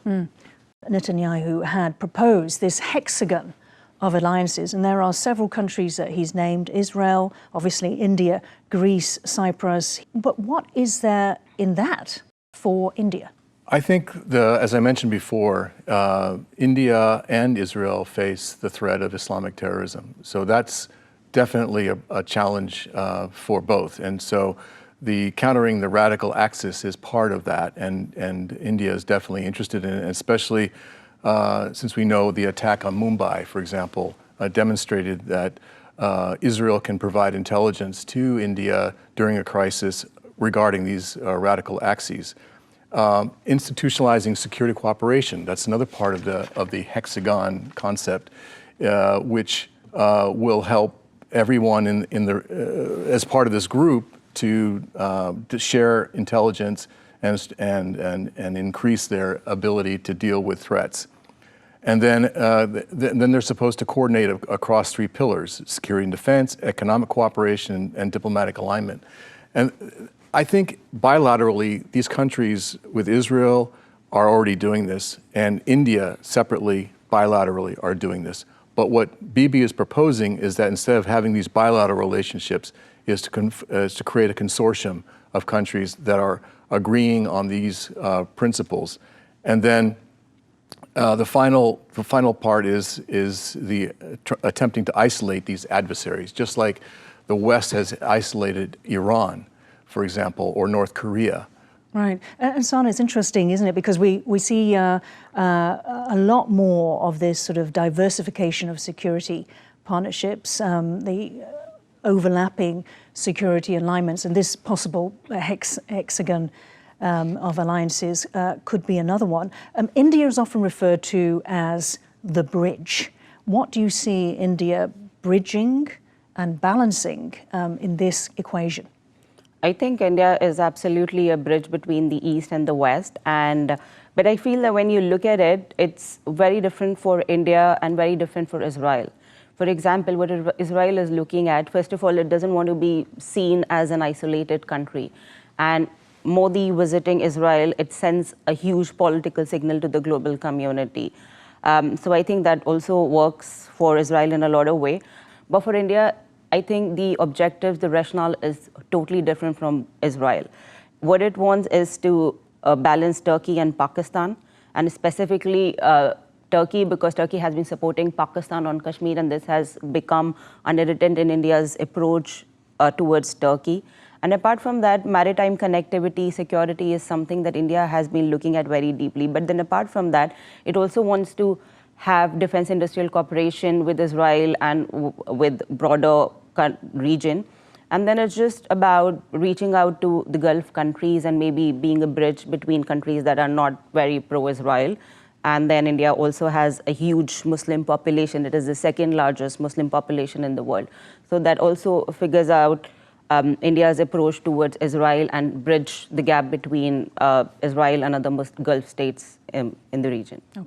Netanyahu had proposed this hexagon of alliances, and there are several countries that he's named: Israel, obviously India, Greece, Cyprus. But what is there in that for India? I think, as I mentioned before, India and Israel face the threat of Islamic terrorism. So that's definitely a challenge for both. And so the countering the radical axis is part of that, and India is definitely interested in it, especially since we know the attack on Mumbai, for example, demonstrated that Israel can provide intelligence to India during a crisis regarding these radical axes. Institutionalizing security cooperation, that's another part of the hexagon concept, which will help everyone as part of this group to share intelligence and increase their ability to deal with threats. And then they're supposed to coordinate across three pillars: security and defense, economic cooperation, and diplomatic alignment. And I think bilaterally, these countries with Israel are already doing this, and India separately, bilaterally, are doing this. But what Bibi is proposing is that instead of having these bilateral relationships, is to create a consortium of countries that are agreeing on these principles. And then the final part is attempting to isolate these adversaries, just like the West has isolated Iran, for example, or North Korea. Right. And Sana, it's interesting, isn't it? Because we see a lot more of this sort of diversification of security partnerships, the overlapping security alignments, and this possible hexagon of alliances could be another one. India is often referred to as the bridge. What do you see India bridging and balancing in this equation? I think India is absolutely a bridge between the East and the West, but I feel that when you look at it, it's very different for India and very different for Israel. For example, what Israel is looking at, first of all, it doesn't want to be seen as an isolated country. And Modi visiting Israel, it sends a huge political signal to the global community. So I think that also works for Israel in a lot of ways. But for India, I think the objectives, the rationale is totally different from Israel. What it wants is to balance Turkey and Pakistan, and specifically Turkey, because Turkey has been supporting Pakistan on Kashmir, and this has become unhidden in India's approach towards Turkey. And apart from that, maritime connectivity, security is something that India has been looking at very deeply. But then apart from that, it also wants to have defense industrial cooperation with Israel and with broader region. And then it's just about reaching out to the Gulf countries and maybe being a bridge between countries that are not very pro-Israel. And then India also has a huge Muslim population. It is the second largest Muslim population in the world. So that also figures out India's approach towards Israel and bridge the gap between Israel and other Gulf states in the region. Okay.